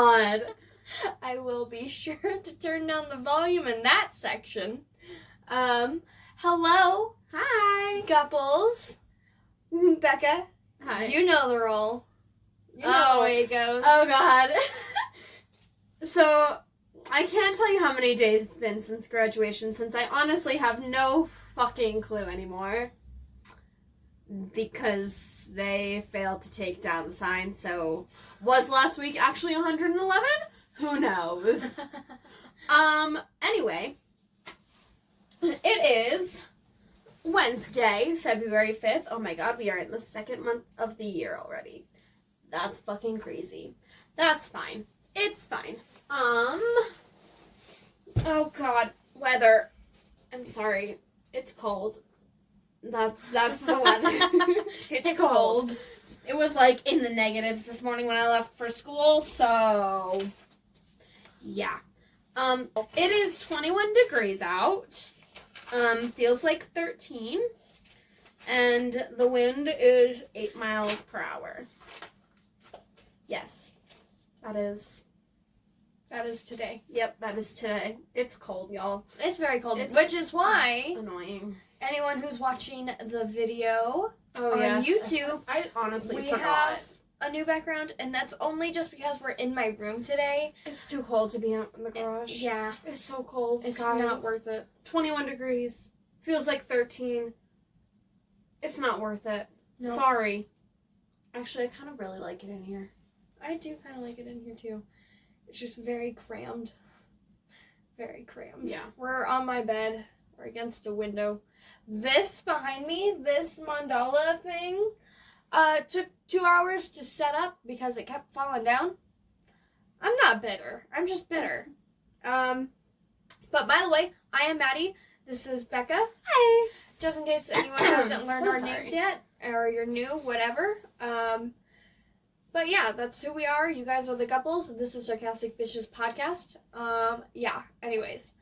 God. I will be sure to turn down the volume in that section. Hello. Hi. Gupples. Becca. Hi. You know the role. You know the way it goes. Oh, God. So, I can't tell you how many days it's been since graduation, since I honestly have no fucking clue anymore. Because they failed to take down the sign, so was last week actually 111? Who knows? Anyway, it is Wednesday, February 5th. Oh my god, we are in the second month of the year already. That's fucking crazy. That's fine. It's fine. Oh god, weather. I'm sorry. It's cold. That's the weather. It's cold. It was like in the negatives this morning when I left for school, so yeah. It is 21 degrees out. Feels like 13. And the wind is 8 miles per hour. Yes. That is today. Yep, that is today. It's cold, y'all. It's very cold, which is why Annoying. anyone who's watching the video Oh, on yes. YouTube, I honestly we forgot. have a new background, and that's only just because we're in my room today. It's too cold to be in the garage. Yeah. It's so cold, It's guys. not worth it. 21 degrees. Feels like 13. It's not worth it. Nope. Sorry. Actually, I kind of really like it in here. I do kind of like it in here, too. It's just very crammed. Very crammed. Yeah. We're on my bed. We're against a window. This behind me, this mandala thing, took 2 hours to set up because it kept falling down. I'm not bitter. I'm just bitter. But by the way, I am Maddie. This is Becca. Hi. Just in case anyone hasn't learned So our sorry. names yet, or you're new, whatever. But yeah, that's who we are. You guys are the Gupples. This is Sarcastic Bishes Podcast. Yeah, anyways.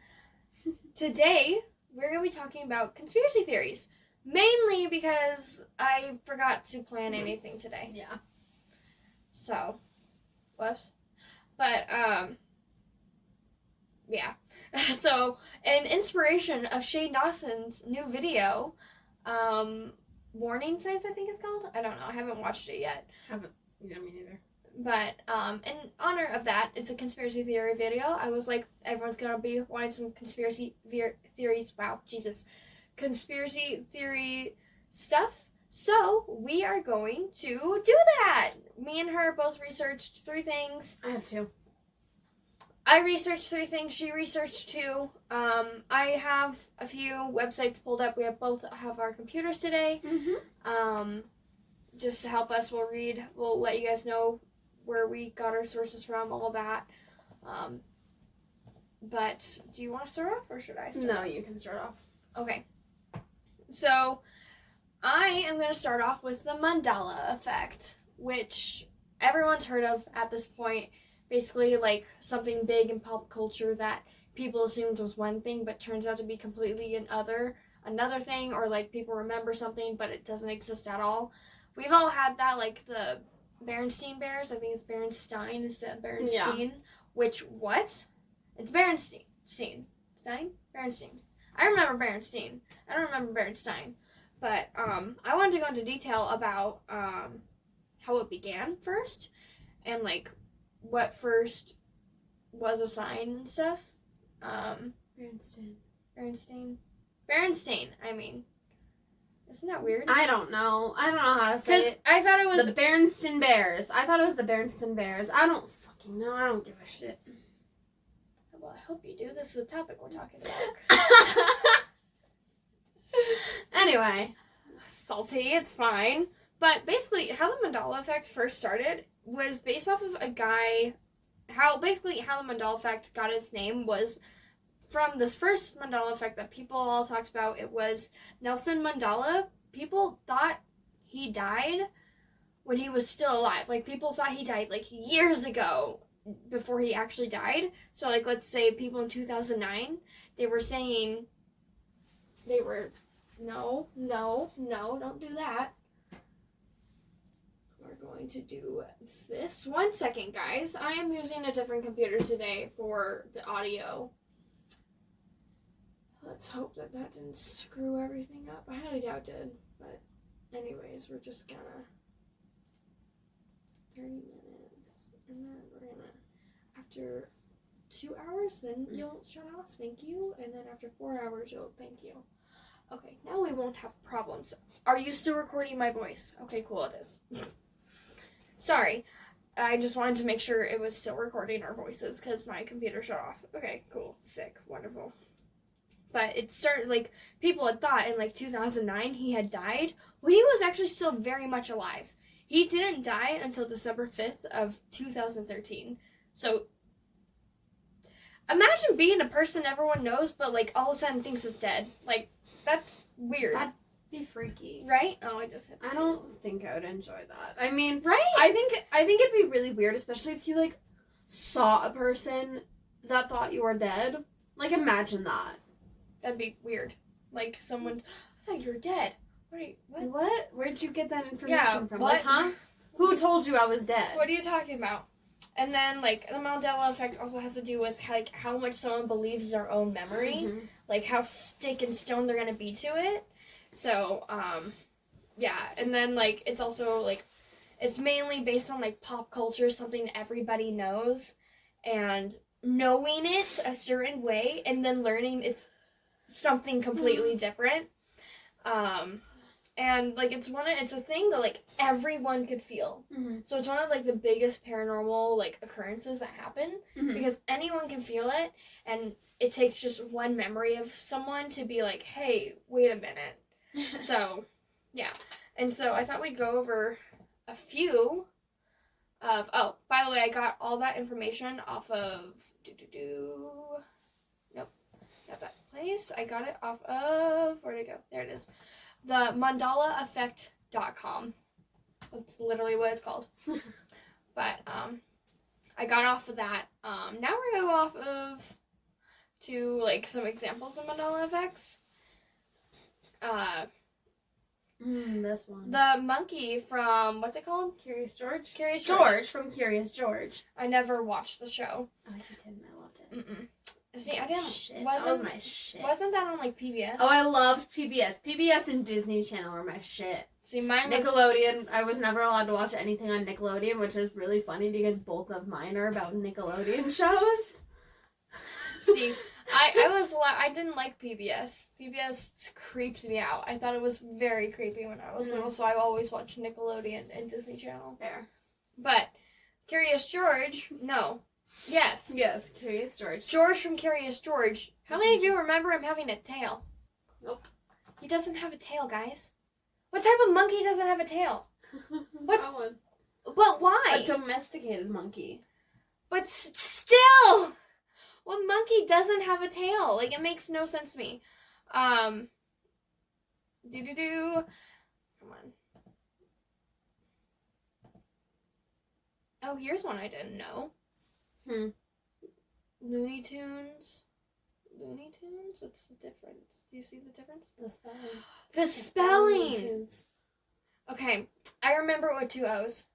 Today, we're going to be talking about conspiracy theories. Mainly because I forgot to plan anything today. Yeah. So, whoops. But, yeah. So, in inspiration of Shane Dawson's new video, Warning Signs, I think it's called. I don't know. I haven't watched it yet. Yeah, me neither. But, in honor of that, it's a conspiracy theory video. I was like, everyone's gonna be wanting some conspiracy theories. Wow, Jesus. Conspiracy theory stuff. So, we are going to do that. Me and her both researched 3 things. I have 2. I researched 3 things. She researched 2. I have a few websites pulled up. We both have our computers today. Mm-hmm. Just to help us, we'll let you guys know where we got our sources from, all that. But do you want to start off, or should I start No, off? you can start off. Okay. So, I am going to start off with the Mandela effect, which everyone's heard of at this point. Basically, like, something big in pop culture that people assumed was one thing, but turns out to be completely another thing, or, like, people remember something, but it doesn't exist at all. We've all had that, like, the Berenstain Bears. I think it's Berenstein instead of Berenstein. Yeah. Which, what? It's Berenstein. Berenstein. I remember Berenstein. I don't remember Berenstein. But, I wanted to go into detail about, how it began first. And, like, what first was a sign and stuff. Berenstain, I mean. Isn't that weird? I don't know how to say it. I thought it was The Berenstain Bears. I thought it was the Berenstain Bears. I don't fucking know. I don't give a shit. Well, I hope you do. This is the topic we're talking about. Anyway. Salty, it's fine. But basically, how the Mandela effect first started was based off of a guy. How the Mandela effect got its name was from this first Mandela effect that people all talked about. It was Nelson Mandela. People thought he died when he was still alive. Like, people thought he died, like, years ago before he actually died. So, like, let's say people in 2009, they were saying, no, don't do that. we're going to do this. 1 second, guys. I am using a different computer today for the audio. Let's hope that didn't screw everything up. I highly doubt it did. But anyways, we're just gonna 30 minutes. And then we're gonna, after 2 hours, then you'll shut off. Thank you. And then after 4 hours, you'll thank you. Okay, now we won't have problems. Are you still recording my voice? Okay, cool, it is. Sorry. I just wanted to make sure it was still recording our voices because my computer shut off. Okay, cool. Sick. Wonderful. But it started, like, people had thought in, like, 2009 he had died when he was actually still very much alive. He didn't die until December 5th of 2013. So, imagine being a person everyone knows, but, like, all of a sudden thinks is dead. Like, that's weird. That'd be freaky. Right? Oh, I just hit the I don't think I would enjoy that. I mean, right? I think it'd be really weird, especially if you, like, saw a person that thought you were dead. Like, imagine that. That'd be weird. Like, someone, I thought you were dead. Wait, what? What? Where'd you get that information from? What? Like, huh? Who told you I was dead? What are you talking about? And then, like, the Mandela effect also has to do with, like, how much someone believes their own memory. Mm-hmm. Like, how stick and stone they're gonna be to it. So, yeah. And then, like, it's also, like, it's mainly based on, like, pop culture, something everybody knows. And knowing it a certain way, and then learning it's something completely different. And, like, it's a thing that, like, everyone could feel. Mm-hmm. So it's one of, like, the biggest paranormal, like, occurrences that happen. Mm-hmm. Because anyone can feel it, and it takes just one memory of someone to be like, hey, wait a minute. So, yeah. And so I thought we'd go over a few of, oh, by the way, I got all that information off of, nope, not that place. I got it off of, where'd it go? There it is. The mandalaeffect.com. That's literally what it's called. But I got off of that. Now we're gonna go off of to like some examples of mandala effects. This one. The monkey from, what's it called? Curious George? Curious George from Curious George. I never watched the show. Oh, you didn't. I loved it. Mm-mm. See, I didn't. Shit, that was my shit. Wasn't that on like PBS? Oh, I loved PBS. PBS and Disney Channel were my shit. See, mine was Nickelodeon. I was never allowed to watch anything on Nickelodeon, which is really funny because both of mine are about Nickelodeon shows. See, I didn't like PBS. PBS creeped me out. I thought it was very creepy when I was little, so I always watched Nickelodeon and Disney Channel. Fair. But Curious George, no. Yes. Yes, Curious George. George from Curious George. How many of you remember him having a tail? Nope. He doesn't have a tail, guys. What type of monkey doesn't have a tail? What? That one. But why? A domesticated monkey. But still, what monkey doesn't have a tail? Like, it makes no sense to me. Come on. Oh, here's one I didn't know. Looney Tunes. Looney Tunes? What's the difference? Do you see the difference? The spelling. The spelling! Tunes. Okay, I remember it with 2 O's.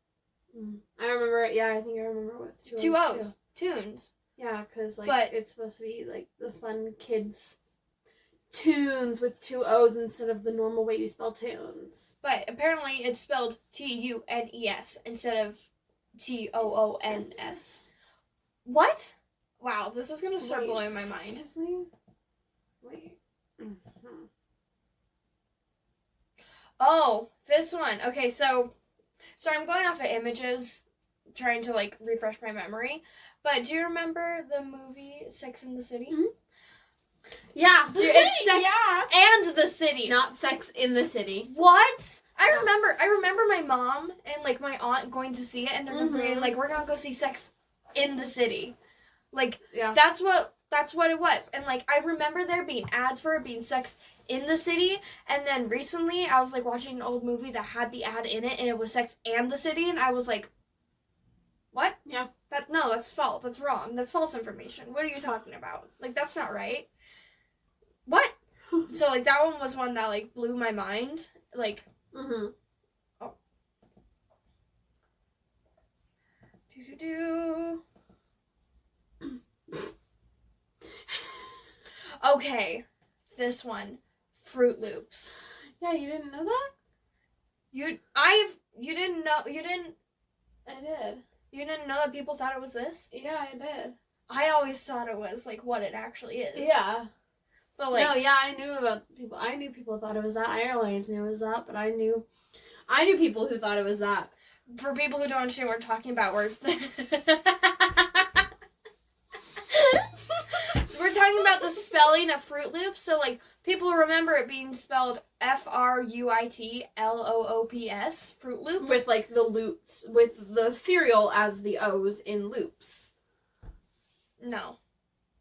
I remember it. Yeah, I think I remember with 2 O's. 2 O's. Tunes. Yeah, because like But it's supposed to be like the fun kids tunes with 2 O's instead of the normal way you spell tunes. But apparently it's spelled Tunes instead of Toons. What? Wow, this is gonna start blowing my mind. Seriously? Wait. Mm-hmm. Oh, this one. Okay, so I'm going off of images, trying to like refresh my memory. But do you remember the movie Sex and the City? Mm-hmm. Yeah, It's Sex and the City, not Sex in the City. What? I remember my mom and like my aunt going to see it, and they're being like, "We're gonna go see Sex in the City." Like, that's what it was. And like, I remember there being ads for it being Sex in the City, and then recently I was like watching an old movie that had the ad in it, and it was Sex and the City, and I was like, what? Yeah. That's false. That's wrong. That's false information. What are you talking about? Like, that's not right. What? So, like, that one was one that, like, blew my mind. Like, Mm-hmm. Oh. Okay, this one, Fruit Loops. Yeah, you didn't know that? You didn't I did. You didn't know that people thought it was this? Yeah, I did. I always thought it was like what it actually is. Yeah. But like no, yeah, I knew about people. I knew people thought it was that. I always knew it was that, but I knew people who thought it was that. For people who don't understand what we're talking about, we're talking about the spelling of Fruit Loops. So like people remember it being spelled FRUITLOOPS, Fruit Loops. With like the loops, with the cereal as the O's in loops. No.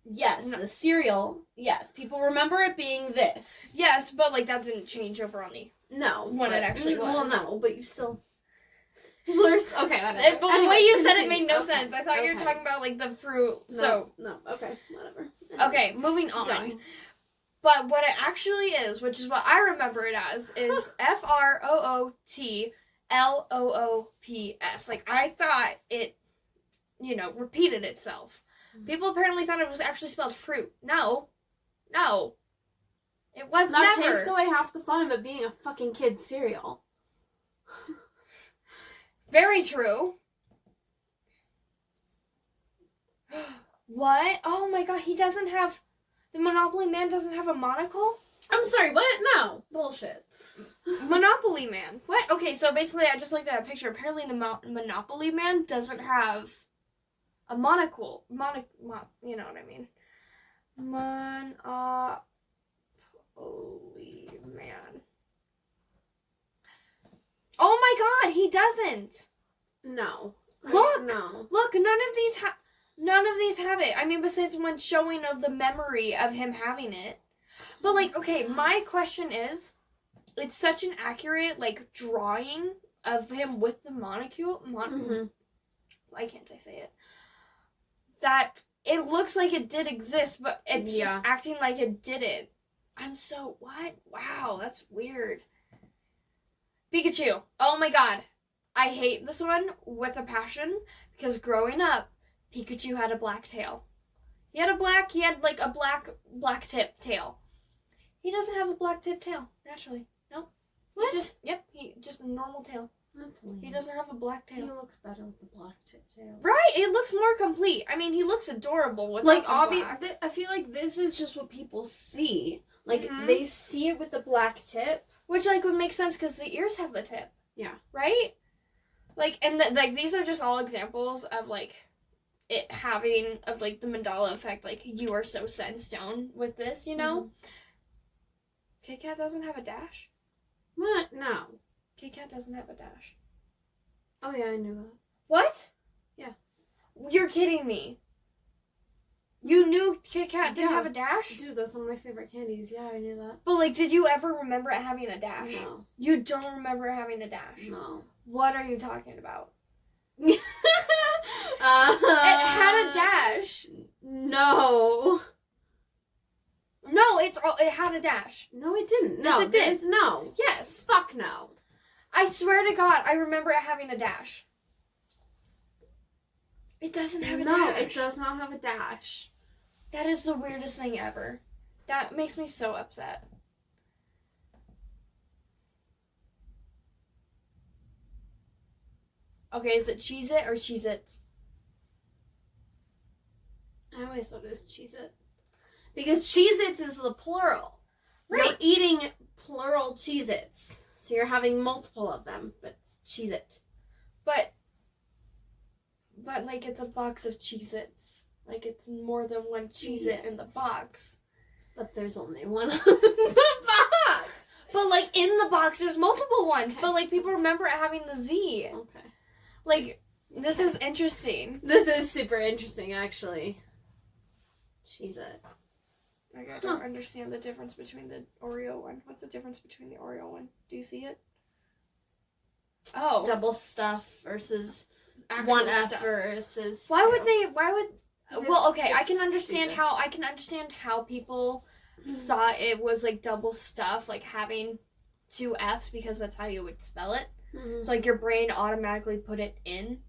Yes, no. The cereal. Yes, people remember it being this. Yes, but like that didn't change over on the when it actually was. Well, no, but you still. Okay, whatever. But the way you said it made no sense. I thought you were talking about like the fruit. No, okay, whatever. Okay, moving on. But what it actually is, which is what I remember it as, is FROOTLOOPS. Like I thought it, repeated itself. People apparently thought it was actually spelled fruit. No. It was not never. Takes away half the fun of it being a fucking kid's cereal. Very true. What? Oh my god, the Monopoly Man doesn't have a monocle? I'm sorry, what? No. Bullshit. Monopoly Man. What? Okay, so basically I just looked at a picture. Apparently the Monopoly Man doesn't have a monocle. You know what I mean. Monopoly Man. Oh my god, he doesn't. No. Look, no. Look, none of these have it. I mean, besides one showing of the memory of him having it. But like, okay, my question is, it's such an accurate like drawing of him with the monocle. Why can't I say it? That it looks like it did exist, but it's just acting like it didn't. What? Wow, that's weird. Pikachu. Oh my god. I hate this one with a passion because growing up, Pikachu had a black tail. He had like a black tip tail. He doesn't have a black tip tail, naturally. Nope. What? He just a normal tail. That's lame. He doesn't have a black tail. He looks better with the black tip tail. Right? It looks more complete. I mean, he looks adorable with like obviously. I feel like this is just what people see. Like they see it with the black tip, which like would make sense because the ears have the tip. Yeah. Right? Like these are just all examples of like it having of like the Mandela effect. Like you are so set in stone with this, Kit Kat doesn't have a dash. What? No. Kit Kat doesn't have a dash. Oh yeah, I knew that. What? Yeah. You're kidding me. You knew Kit Kat didn't have a dash? Dude, that's one of my favorite candies. Yeah, I knew that. But like, did you ever remember it having a dash? No. You don't remember it having a dash? No. What are you talking about? It had a dash. No. No, it had a dash. No, it didn't. Yes, it did. No. Yes. Fuck no. I swear to God, I remember it having a dash. It doesn't have a dash. No, it does not have a dash. That is the weirdest thing ever. That makes me so upset. Okay, is it Cheez-It or Cheez-Its? I always thought it was Cheez-It. Because Cheez-Its is the plural. Right. You're eating plural Cheez-Its. So you're having multiple of them, but Cheez-It. But like it's a box of Cheez-Its. Like it's more than one Cheez-It in the box. But there's only one in the box. But like in the box there's multiple ones. Okay. But like people remember it having the Z. Okay. Like this is interesting. This is super interesting actually. Cheez-It. Like I don't understand the difference between the Oreo one. What's the difference between the Oreo one? Do you see it? Oh. Double stuff versus actual one stuff. F versus Why would well, okay, I can understand how people thought it was like double stuff, like having two F's because that's how you would spell it. Mm-hmm. So like your brain automatically put it in,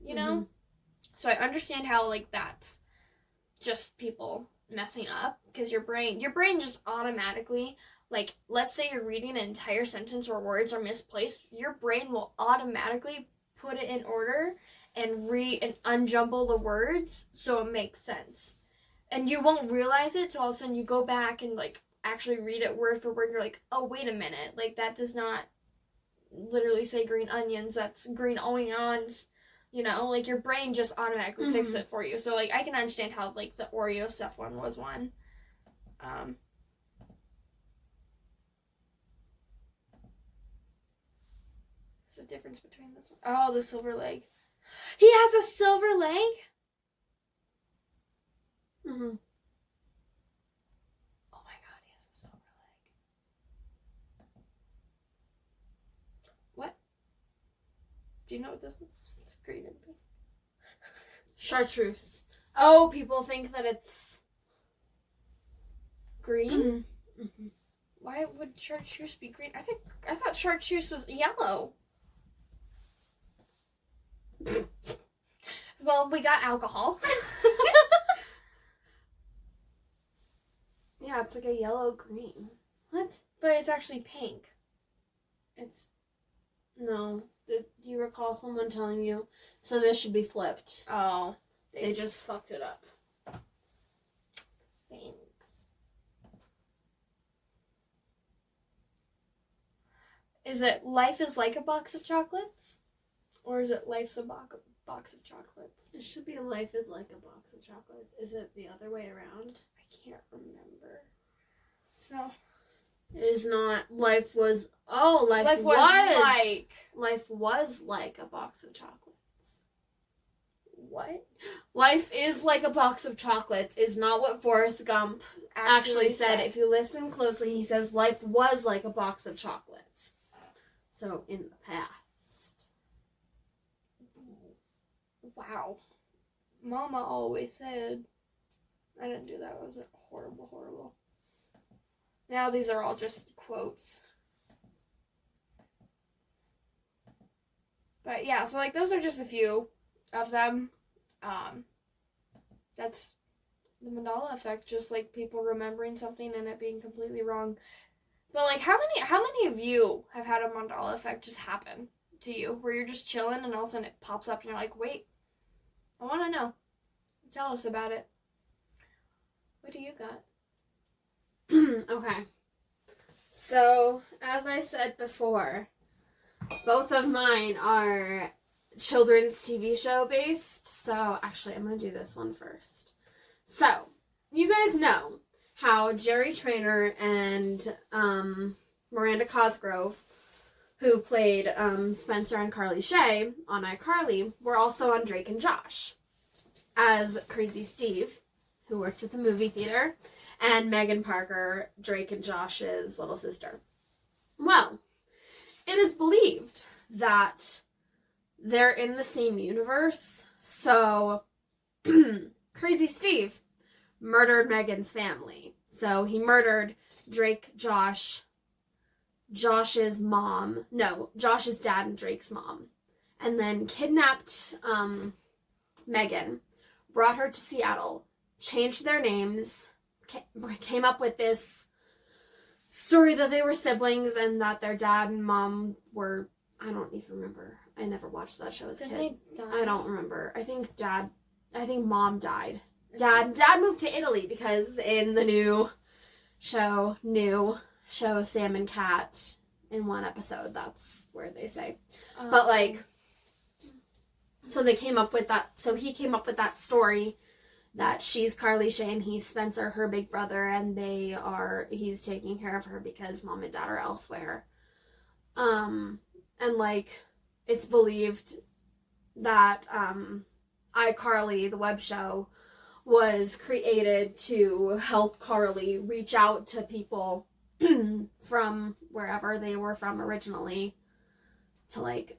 So I understand how, like, that's just people messing up, because your brain just automatically, like, let's say you're reading an entire sentence where words are misplaced, your brain will automatically put it in order and unjumble the words so it makes sense. And you won't realize it till all of a sudden you go back and, like, actually read it word for word. You're like, oh, wait a minute. Like, that does not literally say green onions. That's green onions. You know, like, your brain just automatically fixes it for you. So, like, I can understand how, like, the Oreo stuff one was one. What's the difference between this one? Oh, the silver leg. He has a silver leg? Mm-hmm. Oh my god, he has a silver leg. What? Do you know what this is? It's green and pink. Chartreuse. Oh, people think that it's green? Mm-hmm. Why would chartreuse be green? I thought chartreuse was yellow. Well, we got alcohol. Yeah, it's like a yellow-green. What? But it's actually pink. No. Do you recall someone telling you, so this should be flipped? Oh. They just fucked it up. Thanks. Is it life is like a box of chocolates? Or is it life's a box of chocolates? It should be life is like a box of chocolates. Is it the other way around? I can't remember. So. It is not life was... Oh, life was like... Life was like a box of chocolates. What? Life is like a box of chocolates is not what Forrest Gump actually said. If you listen closely, he says life was like a box of chocolates. So, in the past. Wow. Mama always said... I didn't do that. It was horrible, horrible. Now these are all just quotes. But yeah, so like those are just a few of them. That's the Mandela effect, just like people remembering something and it being completely wrong. But like how many of you have had a Mandela effect just happen to you, where you're just chilling and all of a sudden it pops up and you're like, wait, I want to know. Tell us about it. What do you got? Okay. So, as I said before, both of mine are children's TV show based. So, actually, I'm going to do this one first. So, you guys know how Jerry Traynor and Miranda Cosgrove, who played Spencer and Carly Shay on iCarly, were also on Drake and Josh as Crazy Steve, who worked at the movie theater, and Megan Parker, Drake and Josh's little sister. Well, it is believed that they're in the same universe, so Crazy Steve murdered Megan's family. So he murdered Drake, Josh's mom, Josh's dad and Drake's mom, and then kidnapped Megan, brought her to Seattle, changed their names, came up with this story that they were siblings and that their dad and mom were, I don't even remember. I never watched that show as a kid. I don't remember. I think mom died. Dad moved to Italy because in the new show Sam and Cat, in one episode, that's where they say. But like, so they came up with that. So he came up with that story that she's Carly Shay and he's Spencer, her big brother, and he's taking care of her because mom and dad are elsewhere. And like, it's believed that iCarly, the web show, was created to help Carly reach out to people from wherever they were from originally to like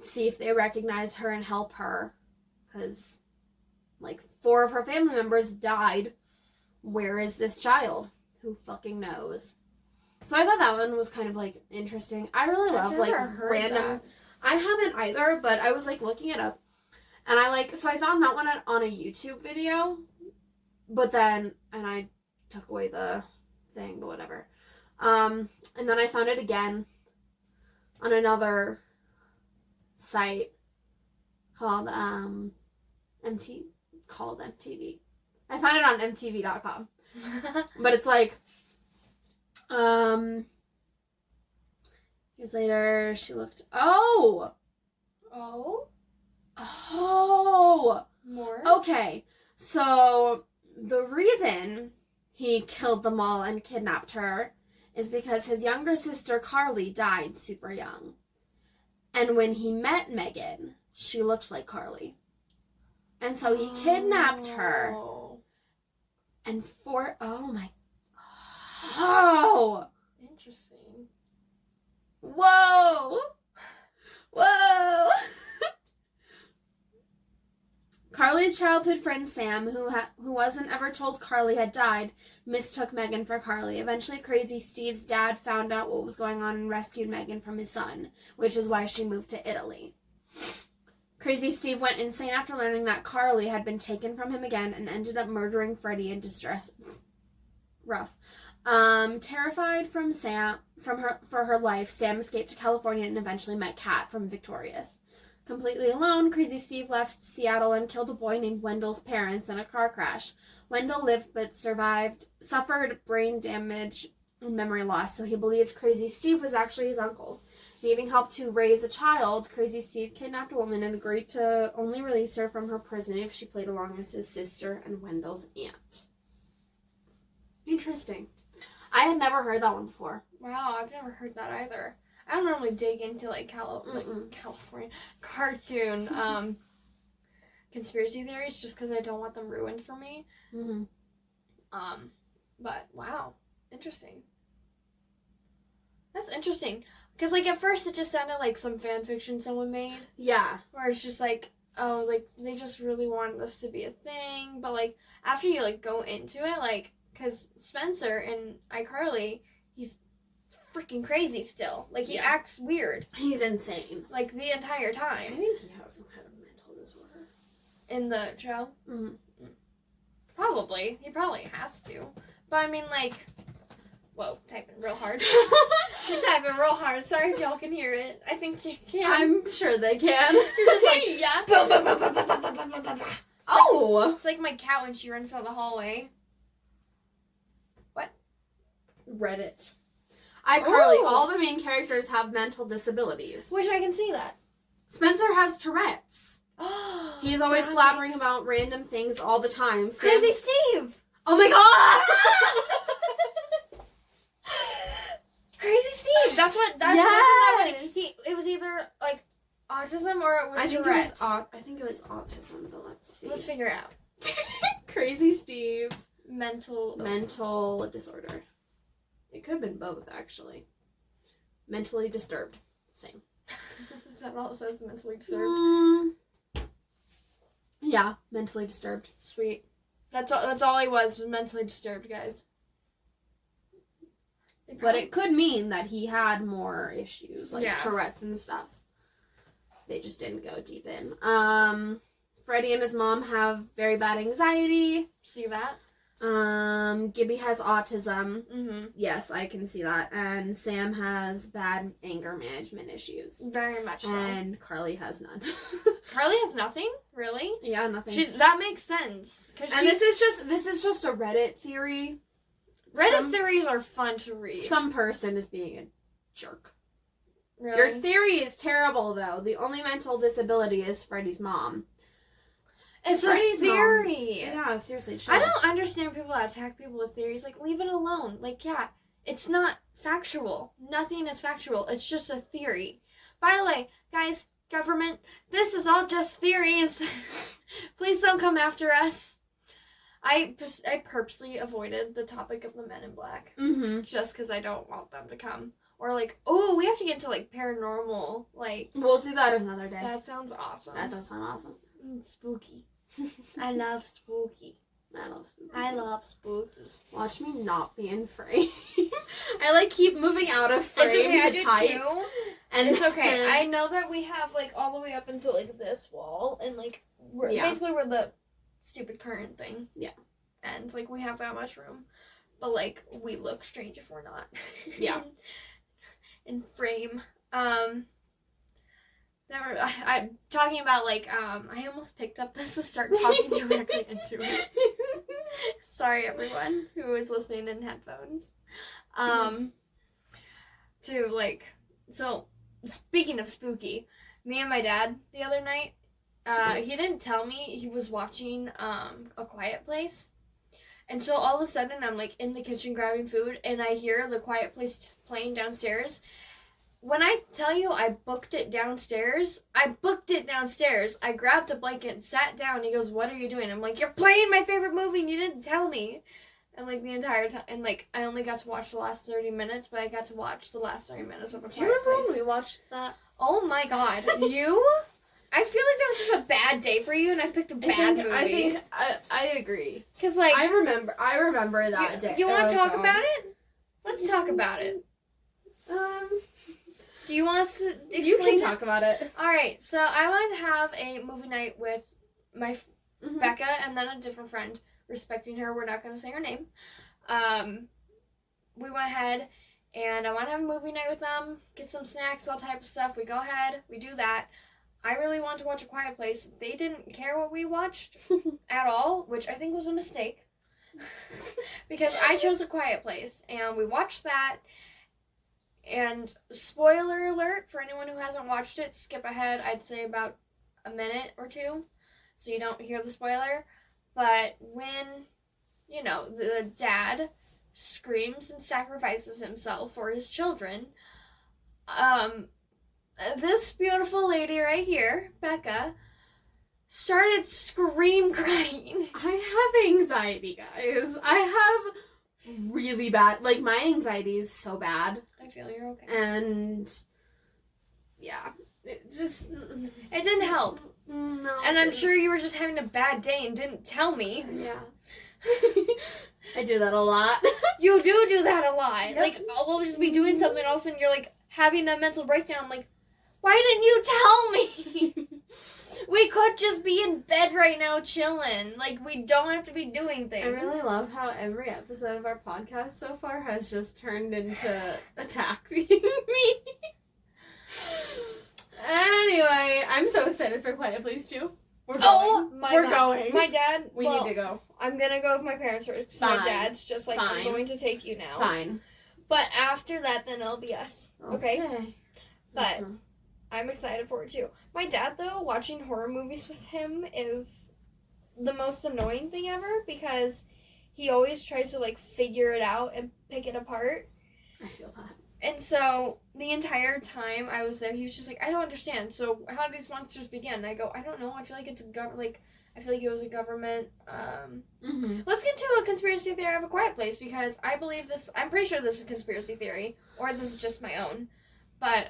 see if they recognize her and help her, because like 4 of her family members died. Where is this child? Who fucking knows? So I thought that one was kind of like interesting. I really love like random. I haven't either, but I was like looking it up, And I found that one on a YouTube video, and I took away the thing, but whatever. And then I found it again on another site called MTV. I found it on MTV.com. But it's like, years later, she looked, Oh! More? Okay. So, the reason he killed them all and kidnapped her is because his younger sister, Carly, died super young. And when he met Megan, she looked like Carly. And so he kidnapped her. And Interesting. Whoa! Carly's childhood friend Sam, who wasn't ever told Carly had died, mistook Megan for Carly. Eventually, Crazy Steve's dad found out what was going on and rescued Megan from his son, which is why she moved to Italy. Crazy Steve went insane after learning that Carly had been taken from him again and ended up murdering Freddie in distress. Rough. Terrified for her life, Sam escaped to California and eventually met Kat from Victorious. Completely alone, Crazy Steve left Seattle and killed a boy named Wendell's parents in a car crash. Wendell lived but suffered brain damage and memory loss, so he believed Crazy Steve was actually his uncle. Needing help to raise a child, Crazy Steve kidnapped a woman and agreed to only release her from her prison if she played along as his sister and Wendell's aunt. Interesting. I had never heard that one before. Wow, I've never heard that either. I don't normally dig into California cartoon conspiracy theories just because I don't want them ruined for me. Mm-hmm. But wow, interesting. That's interesting because at first it just sounded like some fan fiction someone made. Yeah. Where it's just they just really wanted this to be a thing, but after you go into it, because Spencer in iCarly, he's freaking crazy still. He acts weird. He's insane. The entire time. I think he has some kind of mental disorder. In the show? Mm-hmm. Probably. He probably has to. But I mean, whoa, typing real hard. She's typing real hard. Sorry if y'all can hear it. I think you can. I'm sure they can. You're just yeah. Boom, boom, boom, boom, boom, boom, boom, boom, boom. Oh! It's like my cat when she runs down the hallway. What? Reddit. iCarly, Ooh. all the main characters have mental disabilities. Which I can see that. Spencer has Tourette's. He's always blabbering about random things all the time. Crazy Steve! Oh my god! Crazy Steve! That's what, it was either, autism or it was Tourette's. I think it was autism, but let's see. Let's figure it out. Crazy Steve. Mental disorder. It could have been both, actually. Mentally disturbed. Same. Is that all it says? Mentally disturbed? Yeah, mentally disturbed. Sweet. That's all he was mentally disturbed, guys. But it could mean that he had more issues, Tourette's and stuff. They just didn't go deep in. Freddie and his mom have very bad anxiety. See that? Gibby has autism. Mm-hmm. Yes, I can see that. And Sam has bad anger management issues. Very much so. And Carly has none. Carly has nothing? Really? Yeah, nothing. That makes sense. And this is just a Reddit theory. Reddit theories are fun to read. Some person is being a jerk. Really? Your theory is terrible, though. The only mental disability is Freddie's mom. It's Freddie's a theory. Mom. Yeah, seriously. Chill. I don't understand people that attack people with theories. Leave it alone. It's not factual. Nothing is factual. It's just a theory. By the way, guys, government, this is all just theories. Please don't come after us. I purposely avoided the topic of the Men in Black. Mm-hmm. Just because I don't want them to come. Or we have to get into paranormal. We'll do that another day. That sounds awesome. That does sound awesome. Spooky. I love spooky. I love spooky. I love spooky. Watch me not be in frame. I keep moving out of frame to type. Too. And it's okay. I know that we have all the way up until this wall, and we're the stupid current thing. Yeah. And, like, we have that much room. But, like, we look strange if we're not. Yeah. in frame. I'm talking about, like, I almost picked up this to start talking directly into it. Sorry, everyone who is listening in headphones. To, like, so, speaking of spooky, me and my dad the other night, he didn't tell me he was watching, A Quiet Place. And so all of a sudden, I'm, like, in the kitchen grabbing food, and I hear The Quiet Place playing downstairs. When I tell you I booked it downstairs. I grabbed a blanket and sat down. He goes, "What are you doing?" I'm like, "You're playing my favorite movie and you didn't tell me." And, like, the entire time, and, like, I only got to watch the last 30 minutes, but I got to watch the last 30 minutes of A Quiet Place. Do you remember when we watched that? Oh, my God. You? I feel like that was just a bad day for you, and I picked a bad movie. I agree. Because, like... I remember that day. You want to talk about it? Let's talk about it. Do you want us to explain You can talk about it. Alright, so I wanted to have a movie night with my Becca and then a different friend. Respecting her, we're not going to say her name. We went ahead, and I want to have a movie night with them, get some snacks, all type of stuff. We go ahead, we do that. I really wanted to watch A Quiet Place. They didn't care what we watched at all, which I think was a mistake. Because I chose A Quiet Place, and we watched that. And spoiler alert, for anyone who hasn't watched it, skip ahead, I'd say about a minute or two, so you don't hear the spoiler. But when, the dad screams and sacrifices himself for his children, this beautiful lady right here, Becca, started crying. I have anxiety, guys. I have really bad, like, my anxiety is so bad. I feel you're okay. And, yeah, it didn't help. No. And I'm sure you were just having a bad day and didn't tell me. Yeah. I do that a lot. You do that a lot. Yep. Like, we'll just be doing something, and all of a sudden you're, like, having a mental breakdown. I'm like, why didn't you tell me? We could just be in bed right now chilling. Like, we don't have to be doing things. I really love how every episode of our podcast so far has just turned into attacking me. Anyway, I'm so excited for Quiet Place 2. We're going. We're going. My dad... We need to go. I'm going to go with my parents first. Fine. My dad's just like, Fine. I'm going to take you now. Fine. But after that, then it'll be us. Okay? But... Mm-hmm. I'm excited for it too. My dad, though, watching horror movies with him is the most annoying thing ever because he always tries to, like, figure it out and pick it apart. I feel that. And so the entire time I was there, he was just like, I don't understand. So how did these monsters begin? And I go, I don't know. I feel like it's I feel like it was a government. Let's get into a conspiracy theory of A Quiet Place because I believe this. I'm pretty sure this is a conspiracy theory, or this is just my own. But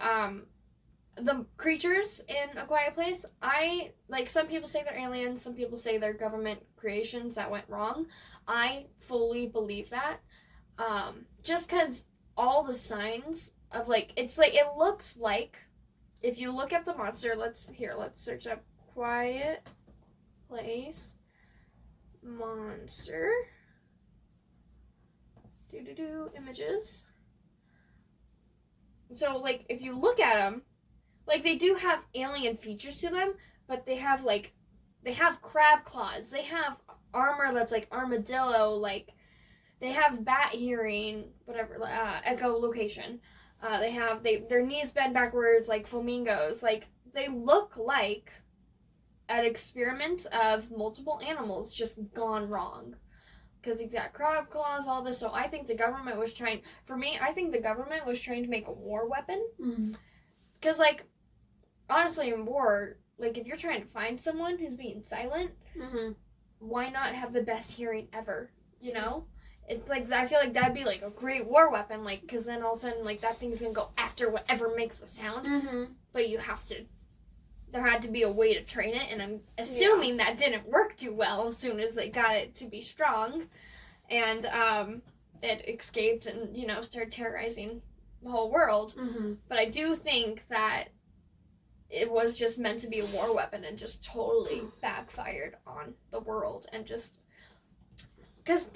the creatures in A Quiet Place, some people say they're aliens, some people say they're government creations that went wrong. I fully believe that. Just because all the signs of, it looks like, if you look at the monster, let's search up Quiet Place monster. Images. So, if you look at them, they do have alien features to them, but they have crab claws. They have armor that's like armadillo, they have bat hearing, whatever, echolocation. Their knees bend backwards like flamingos. They look like an experiment of multiple animals just gone wrong. Because he's got crab claws, all this. So I think the government was trying to make a war weapon. Because, honestly, in war, if you're trying to find someone who's being silent, why not have the best hearing ever, you know? It's I feel like that'd be a great war weapon, because then all of a sudden that thing's gonna go after whatever makes a sound. But there had to be a way to train it, and I'm assuming that didn't work too well as soon as they got it to be strong, and it escaped and started terrorizing the whole world. But I do think that it was just meant to be a war weapon and just totally backfired on the world and just because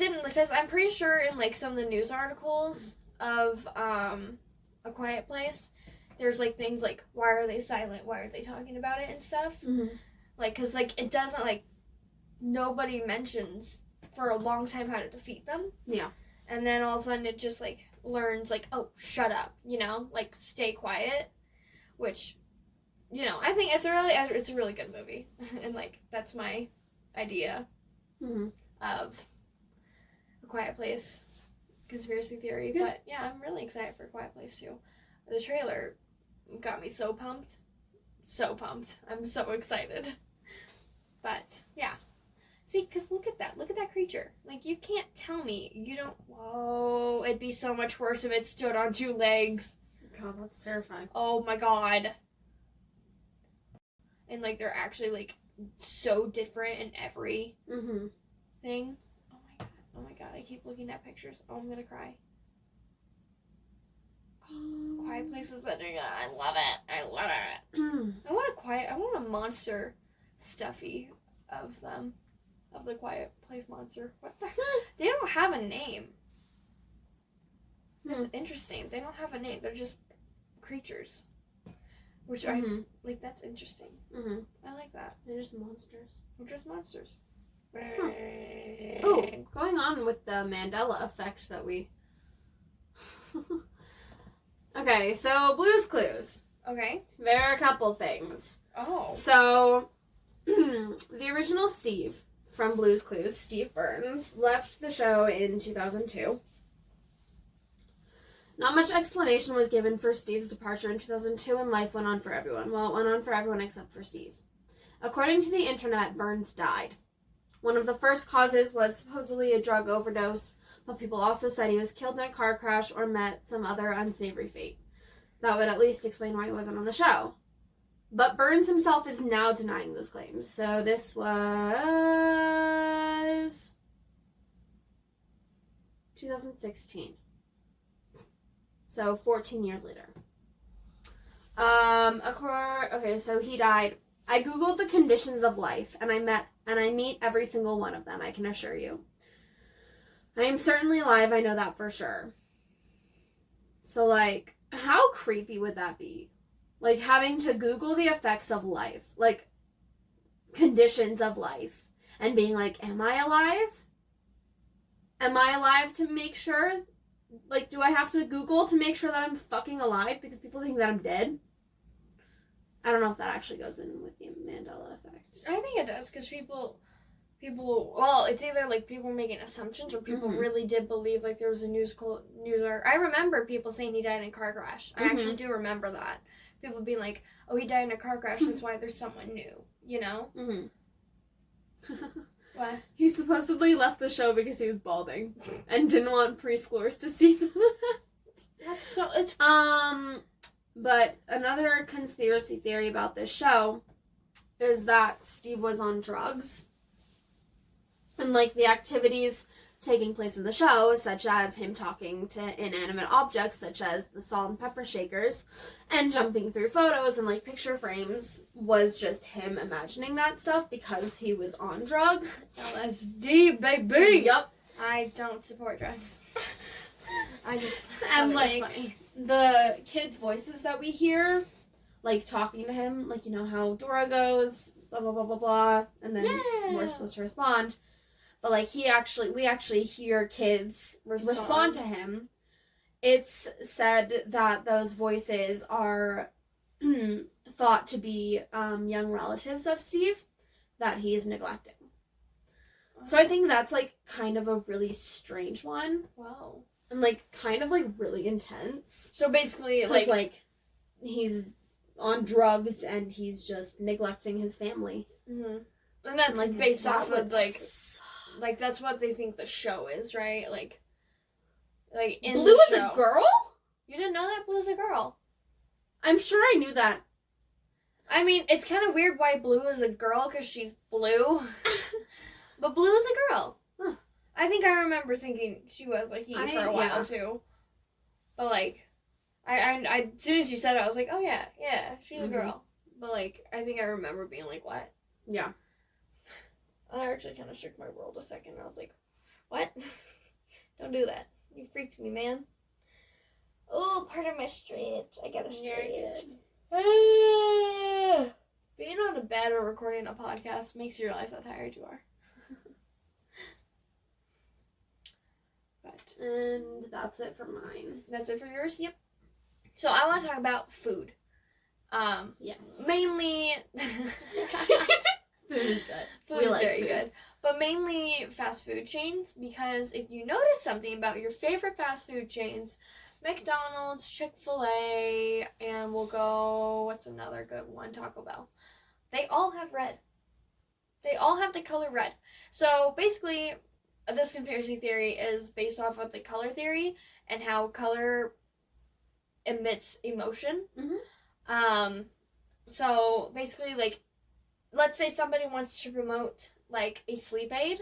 I'm pretty sure in like some of the news articles of A Quiet Place, there's like things like why are they silent, why aren't they talking about it and stuff, like because like it doesn't like nobody mentions for a long time how to defeat them, and then all of a sudden it just like learns like, oh, shut up, like stay quiet, which I think it's a really good movie. And like that's my idea of A Quiet Place conspiracy theory. But yeah, I'm really excited for A Quiet Place too. The trailer got me so pumped. I'm so excited. But yeah, see, because look at that creature. Like, you can't tell me you don't. Whoa, it'd be so much worse if it stood on 2 legs. God, that's terrifying. Oh my god. And like they're actually like so different in every thing. Oh my god, I keep looking at pictures. Oh, I'm gonna cry. Oh, Quiet Place is such a I love it. I want a monster stuffy of them. Of the Quiet Place monster. What the They don't have a name. That's interesting. They don't have a name. They're just creatures. Which I like. That's interesting. I like that. They're just monsters. They're just monsters. Oh, going on with the Mandela effect that we. Okay, so Blue's Clues. Okay. There are a couple things. Oh. So, the original Steve from Blue's Clues, Steve Burns, left the show in 2002. Not much explanation was given for Steve's departure in 2002, and life went on for everyone. Well, it went on for everyone except for Steve. According to the internet, Burns died. One of the first causes was supposedly a drug overdose, but people also said he was killed in a car crash or met some other unsavory fate. That would at least explain why he wasn't on the show. But Burns himself is now denying those claims. So this was 2016. So 14 years later. Okay, so he died. I googled the conditions of life, and I meet every single one of them, I can assure you. I am certainly alive, I know that for sure. So, like, how creepy would that be? Like, having to Google the effects of life, like, conditions of life, and being like, am I alive? Am I alive to make sure? Like, do I have to Google to make sure that I'm fucking alive because people think that I'm dead? I don't know if that actually goes in with the Mandela effect. I think it does, because people, well, it's either like people making assumptions or people really did believe like there was a news article. I remember people saying he died in a car crash. I actually do remember that. People being like, oh, he died in a car crash, that's why there's someone new, you know? What? He supposedly left the show because he was balding and didn't want preschoolers to see that. That's so, it's... But another conspiracy theory about this show is that Steve was on drugs. And, like, the activities taking place in the show, such as him talking to inanimate objects, such as the salt and pepper shakers, and jumping through photos and, like, picture frames, was just him imagining that stuff because he was on drugs. LSD, baby! Yup. I don't support drugs. I just... And, like... funny. The kids' voices that we hear, like, talking to him, like, you know how Dora goes, blah, blah, blah, blah, blah, and then we're supposed to respond. But, like, we actually hear kids respond to him. It's said that those voices are thought to be young relatives of Steve that he is neglecting. So I think that's, like, kind of a really strange one. Wow. And, like, kind of, like, really intense. So basically, like, he's on drugs and he's just neglecting his family. And that's and, like, based off of, like, that's what they think the show is, right? Like in Blue the is show. A girl? You didn't know that Blue's a girl? I'm sure I knew that. I mean, it's kind of weird why Blue is a girl, because she's blue. But Blue is a girl. Huh. I think I remember thinking she was a he for a while, too. But, like, I as soon as you said it, I was like, oh, yeah, she's a girl. But, like, I think I remember being like, what? Yeah. I actually kind of shook my world a second. I was like, what? Don't do that. You freaked me, man. Oh, pardon my stretch. I got a stretch. Being on a bed or recording a podcast makes you realize how tired you are. But, And that's it for mine. that's it for yours? Yep. So I want to talk about food. Yes. Mainly... Food is good. Food is very good. But mainly fast food chains, because if you notice something about your favorite fast food chains, McDonald's, Chick-fil-A, and we'll go, what's another good one? Taco Bell. They all have red. They all have the color red. So basically, this conspiracy theory is based off of the color theory and how color emits emotion. Mm-hmm. So basically, like, let's say somebody wants to promote like a sleep aid,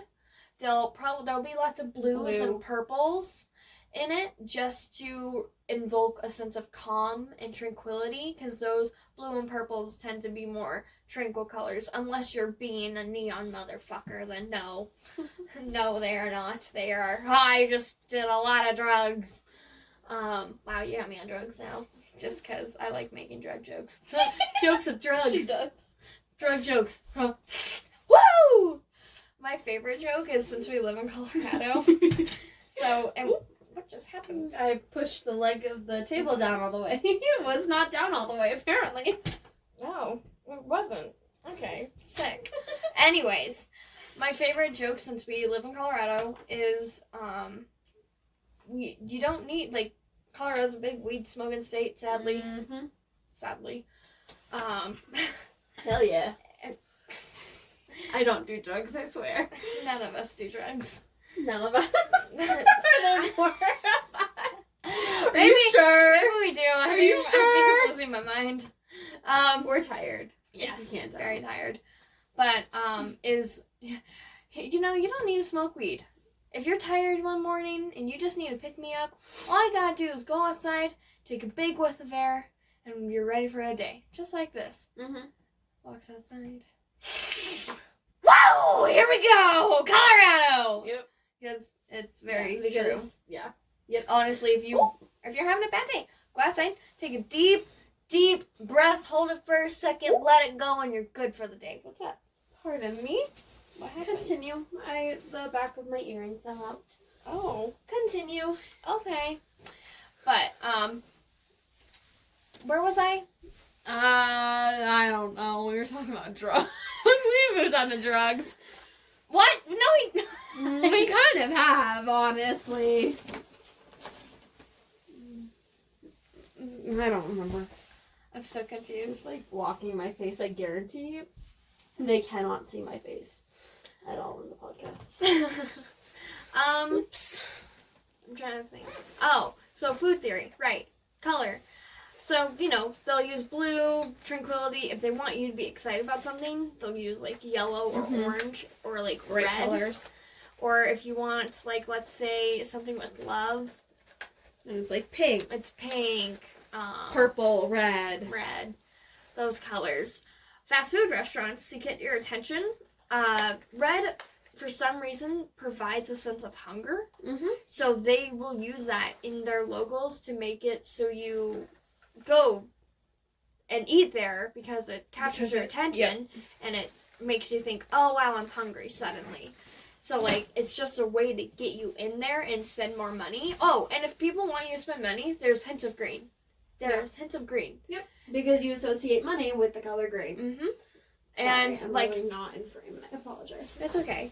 there'll be lots of blues and purples in it just to invoke a sense of calm and tranquility, because those blue and purples tend to be more tranquil colors, unless you're being a neon motherfucker. Then no. No, they are not. They are, I just did a lot of drugs. Wow, you got me on drugs now, just because I like making drug jokes. Jokes of drugs. She does. Drug jokes. Huh. Woo! My favorite joke is, since we live in Colorado. So, and what just happened? I pushed the leg of the table down all the way. It was not down all the way, apparently. No, it wasn't. Okay, sick. Anyways, my favorite joke, since we live in Colorado, is you don't need, like, Colorado's a big weed smoking state, sadly. Mm-hmm. Sadly. Hell yeah. I don't do drugs, I swear. None of us do drugs. None of us. Are there more? Are you sure? Maybe we do. Are you sure? I think I'm losing my mind. We're tired. Yes, If you can't tell. very tired. But, you know, you don't need to smoke weed. If you're tired one morning and you just need to pick me up, all I gotta do is go outside, take a big whiff of air, and you're ready for a day. Just like this. Mm-hmm. Walks outside. Whoa! Here we go! Colorado! Yep. Because it's very Yeah, true. Yeah. Yep. Honestly, if you're having a bad day, go outside, take a deep, deep breath, hold it for a second, let it go, and you're good for the day. What's up? Pardon me. What happened? Continue. The back of my earring fell out. Oh. Continue. Okay. But, where was I? I don't know. We were talking about drugs. We moved on to drugs. What? No, We kind of have, honestly. I don't remember. I'm so It's confused. just like blocking my face, I guarantee you. They cannot see my face at all in the podcast. Oops. I'm trying to think. Oh, so food theory. Right. Color. So, you know, they'll use blue, tranquility. If they want you to be excited about something, they'll use, like, yellow or orange or, like, Bright red. colors. Or if you want, like, let's say something with love, And it's like pink, it's pink, purple, red. those colors. Fast food restaurants, to get your attention, red, for some reason, provides a sense of hunger. Mm-hmm. So they will use that in their logos to make it so you go and eat there because it captures your attention and it makes you think, oh wow, I'm hungry suddenly. So, like, it's just a way to get you in there and spend more money. Oh, and if people want you to spend money, there's hints of green. Hints of green. Yep. Because you associate money with the color green. Mm-hmm. Sorry, And, I'm like, really not in frame. I apologize for that. it's okay.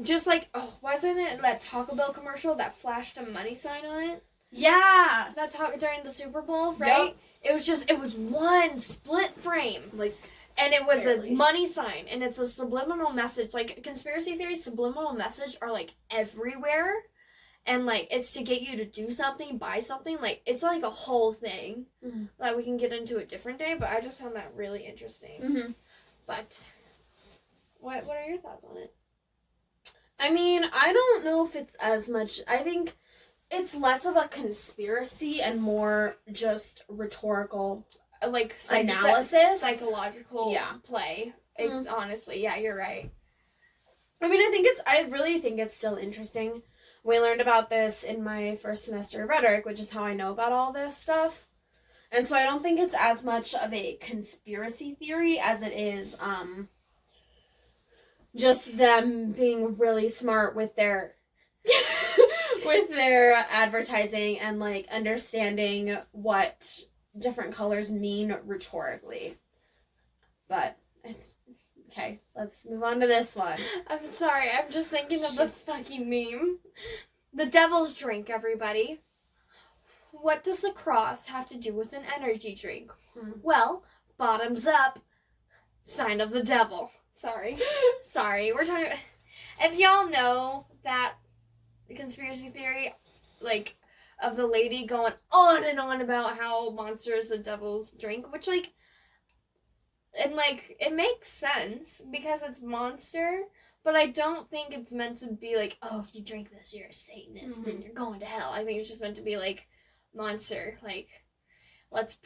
Just like, wasn't it that Taco Bell commercial that flashed a money sign on it? Yeah. That during the Super Bowl, right? Yep. It was one split frame. Like, And it was barely. a money sign, and it's a subliminal message. Like, conspiracy theories, subliminal message are, like, everywhere. And, like, it's to get you to do something, buy something. Like, it's, like, a whole thing that we can get into a different day, but I just found that really interesting. Mm-hmm. But, what are your thoughts on it? I mean, I don't know if it's as much. I think it's less of a conspiracy and more just rhetorical. like analysis, psychological play. It's honestly, yeah, you're right. I mean, I really think it's still interesting. We learned about this in my first semester of rhetoric, which is how I know about all this stuff. And so I don't think it's as much of a conspiracy theory as it is just them being really smart with their with their advertising and like understanding what different colors mean rhetorically. But it's okay, let's move on to this one. I'm sorry, I'm just thinking of this fucking meme. The devil's drink, everybody. What does a cross have to do with an energy drink? Well, bottoms up. Sign of the devil. Sorry, we're talking about... If y'all know that conspiracy theory, like, of the lady going on and on about how Monster is the devil's drink, which, like, and, like, it makes sense because it's Monster, but I don't think it's meant to be like, oh, if you drink this, you're a Satanist and you're going to hell. I think it's just meant to be like, Monster, like, let's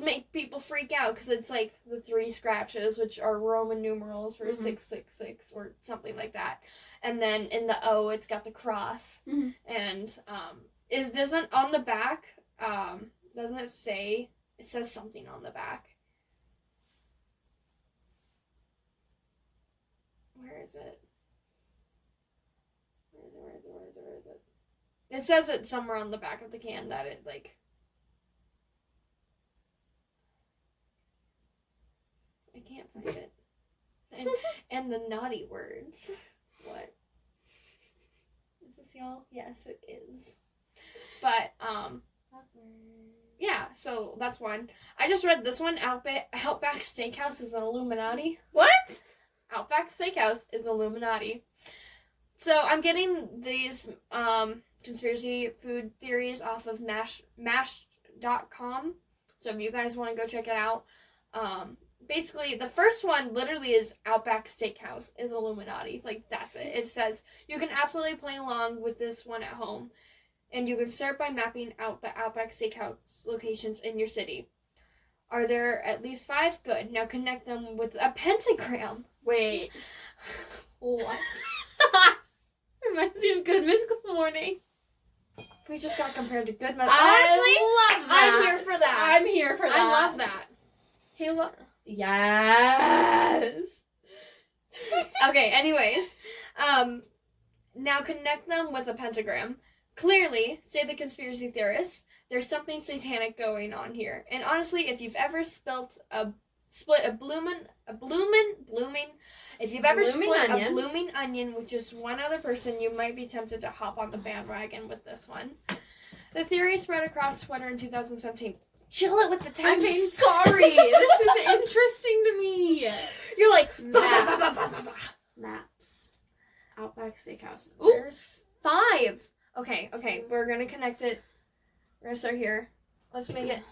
make people freak out because it's like the 3 scratches, which are Roman numerals for 666 or something like that, and then in the O it's got the cross, and doesn't on the back doesn't it say, it says something on the back. Where is it? Where is it? It says it somewhere on the back of the can that it, like... I can't find it. And the naughty words. What? Is this y'all? Yes, it is. But, yeah, so that's one. I just read this one. Outback Steakhouse is an Illuminati. What? Outback Steakhouse is Illuminati. So I'm getting these conspiracy food theories off of mash.com. So if you guys want to go check it out. Basically, the first one literally is Outback Steakhouse is Illuminati. Like, that's it. It says, you can absolutely play along with this one at home. And you can start by mapping out the Outback Steakhouse locations in your city. Are there at least 5? Good. Now connect them with a pentagram. Wait. What? Reminds me of Good Mythical Morning. We just got compared to Good Mythical. I love that. I'm here for that. I'm here for that. I love that. Yes. Okay, anyways. Now connect them with a pentagram. Clearly, say the conspiracy theorists, there's something satanic going on here. And honestly, if you've ever split a blooming onion with just one other person, you might be tempted to hop on the bandwagon with this one. The theory spread across Twitter in 2017. Chill it with the typing. I'm sorry. This is interesting to me. You're like, maps. Outback Steakhouse. Ooh. There's 5. Okay, we're gonna connect it. We're gonna start here. Let's make it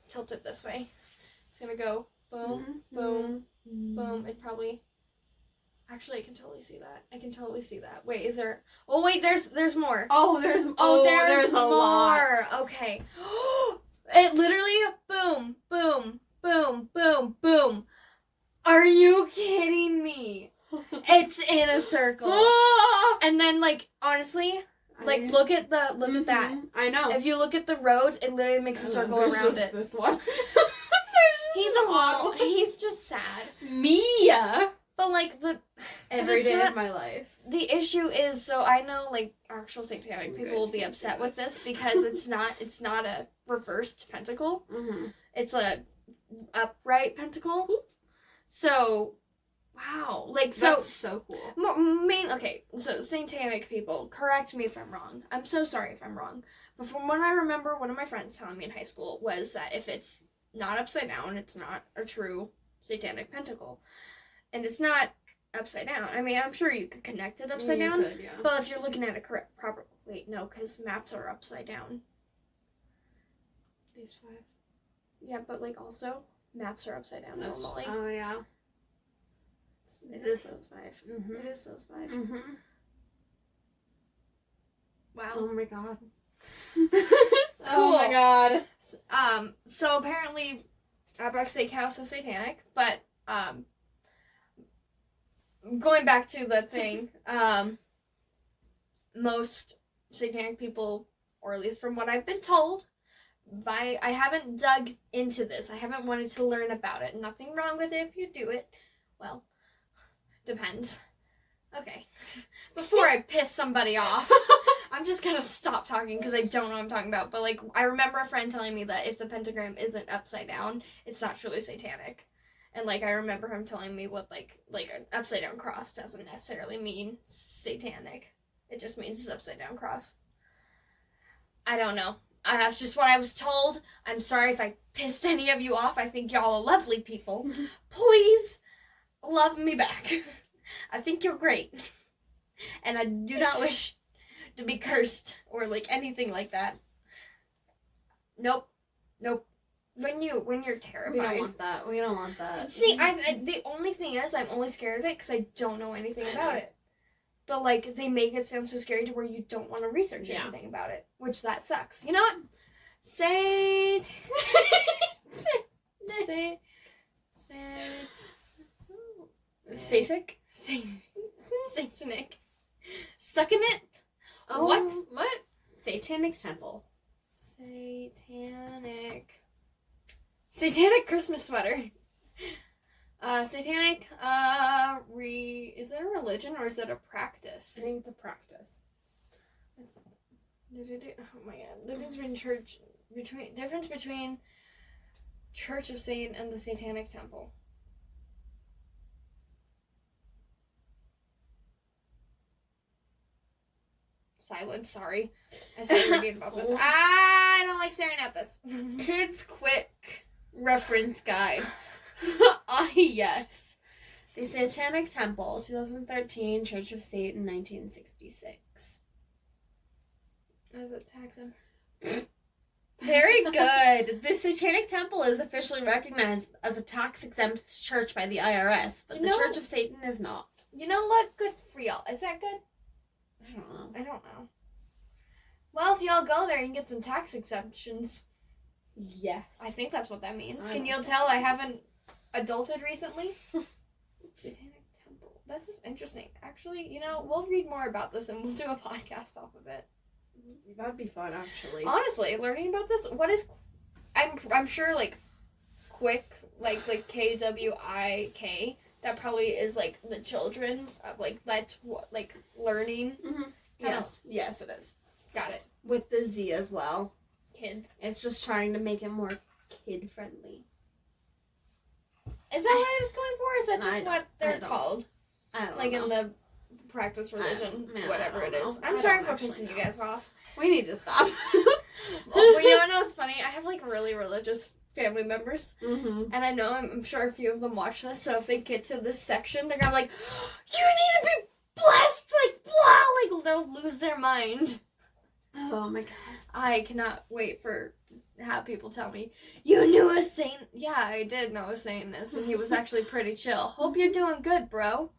tilt it this way. It's gonna go boom, boom, boom. It probably... Actually, I can totally see that. Wait, is there... Oh, wait, there's more. There's a more. lot. Okay. It literally, boom, boom, boom, boom, boom. Are you kidding me? It's in a circle. And then, like, honestly... Like, look at that. I know. If you look at the roads, it literally makes a circle around it. This one. He's a model. He's just sad. Mia. But, like, every day of my life. The issue is, so I know, like, actual satanic people will be upset with this because it's not a reversed pentacle. It's a upright pentacle. So... Wow. Like, so... That's so cool. Okay, so satanic people, correct me if I'm wrong. I'm so sorry if I'm wrong. But from what I remember, one of my friends telling me in high school was that if it's not upside down, it's not a true satanic pentacle. And it's not upside down. I mean, I'm sure you could connect it upside down. Could, yeah. But if you're looking at it proper... Wait, no, because maps are upside down. These 5. Yeah, but, like, also, maps are upside down normally. Oh, yeah. It is those 5. It is those 5. Wow. Oh my god. Cool. Oh my god. So apparently, Outback Steakhouse is satanic, but, going back to the thing, most satanic people, or at least from what I've been told, I haven't dug into this. I haven't wanted to learn about it. Nothing wrong with it if you do it. Well, depends. Okay. Before I piss somebody off, I'm just gonna stop talking because I don't know what I'm talking about. But, like, I remember a friend telling me that if the pentagram isn't upside down, it's not truly satanic. And, like, I remember him telling me what, like an upside down cross doesn't necessarily mean satanic. It just means it's upside down cross. I don't know. That's just what I was told. I'm sorry if I pissed any of you off. I think y'all are lovely people. Please love me back. I think you're great. And I do not wish to be cursed or, like, anything like that. Nope. When you're terrified. We don't want that. See, the only thing is I'm only scared of it because I don't know anything about it. But, like, they make it sound so scary to where you don't want to research anything about it. Which, that sucks. You know what? Satanic. Sucking it. Oh, What? Satanic temple. Satanic Christmas sweater. Satanic, is it a religion or is it a practice? I think it's a practice. Oh my god. Difference between Church of Satan and the Satanic Temple. Silence, sorry. I started reading about this. I don't like staring at this. Kids Quick Reference Guide. Yes. The Satanic Temple, 2013, Church of Satan, 1966. As a taxon. Very good. The Satanic Temple is officially recognized as a tax-exempt church by the IRS, but the Church of Satan is not. You know what? Good for y'all. Is that good? I don't know. Well, if y'all go there, you can get some tax exemptions. Yes. I think that's what that means. Can you tell I haven't adulted recently? Satanic Temple. This is interesting. Actually, we'll read more about this and we'll do a podcast off of it. That'd be fun, actually. Honestly, learning about this, what is... I'm sure, like, quick, like KWIK, that probably is, like, the children of, like, that's what, like, learning. Mm-hmm. Yes, it is. Got it. With the Z as well. Kids. It's just trying to make it more kid-friendly. Is that what I was going for, or is that just what they're called? I don't know. Like, in the practice religion, whatever it is. I'm I sorry don't for pissing you guys off. We need to stop. Well, you know what's funny? I have, like, really religious family members, mm-hmm. and I know I'm sure a few of them watch this, so if they get to this section, they're gonna be like, you need to be blessed, like, blah, like, they'll lose their mind. Oh my god. I cannot wait for have people tell me, you knew a saint. Yeah, I did know a Satanist, and he was actually pretty chill. Hope you're doing good, bro.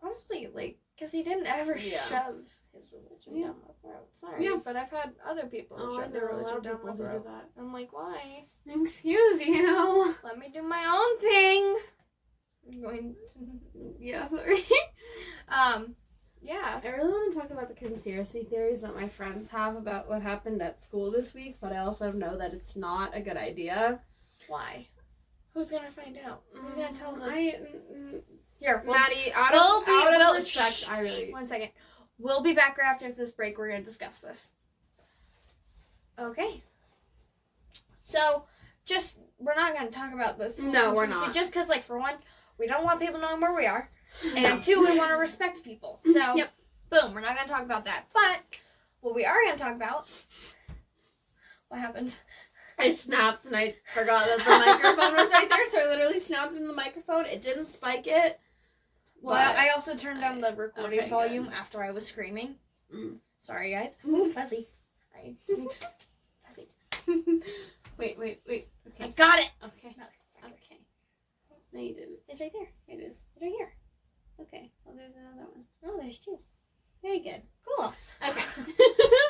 Honestly, like, because he didn't ever shove his religion down my throat. Sorry, but I've had other people shove their religion down my throat. I'm like, why? Excuse you. Let me do my own thing. I'm going to... sorry. Yeah. I really want to talk about the conspiracy theories that my friends have about what happened at school this week, but I also know that it's not a good idea. Why? Who's going to find out? Who's going to tell them? Here, Maddie, out of respect, I really... 1 second. We'll be back right after this break. We're going to discuss this. Okay. So, we're not going to talk about this. No, we're not. Just because, like, for one, we don't want people knowing where we are. And two, we want to respect people. So, boom, we're not going to talk about that. But, what we are going to talk about... What happened? I snapped and I forgot that the microphone was right there, so I literally snapped in the microphone. It didn't spike it. Well, I also turned down the recording volume after I was screaming. Sorry, guys. Ooh, fuzzy. Fuzzy. Wait. Okay. I got it! Okay. No, you didn't. It's right there. It is. It's right here. Okay. Well, there's another one. Oh, there's two. Very good. Cool. Okay.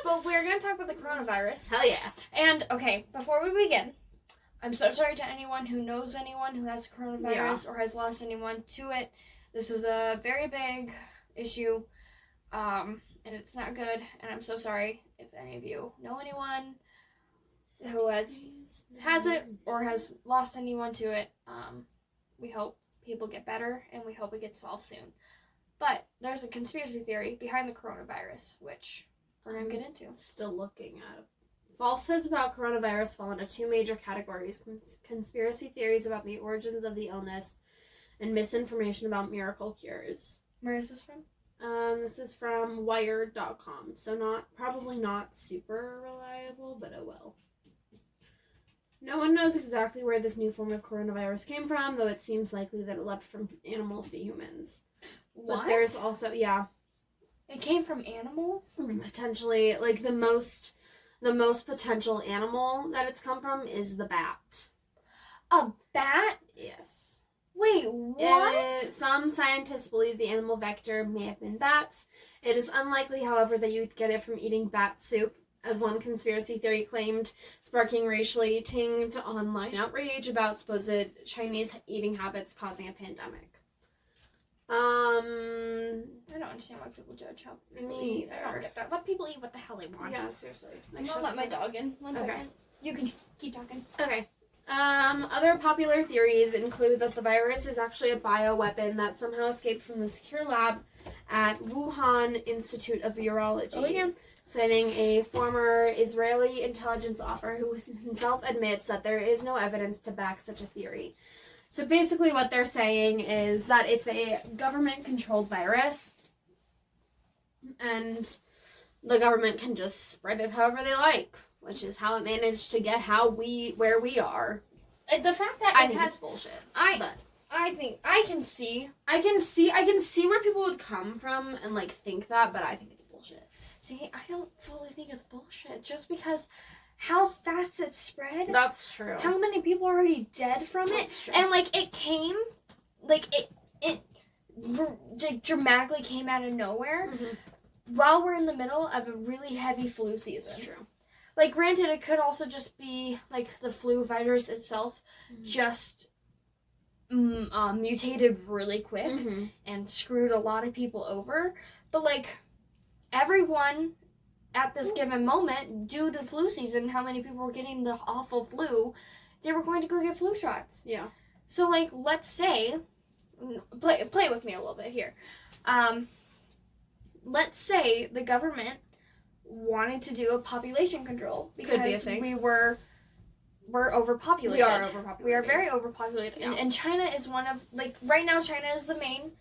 But we're going to talk about the coronavirus. Hell yeah. And, okay, before we begin, I'm so sorry to anyone who knows anyone who has coronavirus or has lost anyone to it. This is a very big issue, and it's not good, and I'm so sorry if any of you know anyone who has it or has lost anyone to it. We hope people get better, and we hope it gets solved soon. But there's a conspiracy theory behind the coronavirus, which we're going to get into. Still looking at. Falsehoods about coronavirus fall into two major categories: conspiracy theories about the origins of the illness and misinformation about miracle cures. Where is this from? This is from Wired.com, so probably not super reliable, but oh well. No one knows exactly where this new form of coronavirus came from, though it seems likely that it leapt from animals to humans. What? But there's also, It came from animals? Potentially, like the most potential animal that it's come from is the bat. A bat? Yes. Wait, what? Some scientists believe the animal vector may have been bats. It is unlikely, however, that you'd get it from eating bat soup, as one conspiracy theory claimed, sparking racially tinged online outrage about supposed Chinese eating habits causing a pandemic. I don't understand why people judge how people eat. neither. I don't get that. Let people eat what the hell they want. Yeah, seriously. I'm gonna let my dog in. One second. You can keep talking. Okay. Other popular theories include that the virus is actually a bioweapon that somehow escaped from the secure lab at Wuhan Institute of Virology. Oh, yeah. Citing a former Israeli intelligence officer who himself admits that there is no evidence to back such a theory. So basically what they're saying is that it's a government-controlled virus, and the government can just spread it however they like, which is how it managed to get where we are. The fact that I think it's bullshit. I think I can see where people would come from and like think that, but I think it's bullshit. See, I don't fully think it's bullshit, just because how fast it spread. That's true. How many people are already dead from it? True. And like it came, like it dramatically came out of nowhere while we're in the middle of a really heavy flu season. That's true. Like, granted, it could also just be like the flu virus itself just mutated really quick and screwed a lot of people over. But like everyone at this given moment, due to flu season, how many people were getting the awful flu, they were going to go get flu shots. Yeah. So, like, let's say, play with me a little bit here. Let's say the government wanted to do a population control because Could be a thing. we're overpopulated. We are overpopulated. We are very overpopulated. Yeah. And China is one of, like, right now China is the main,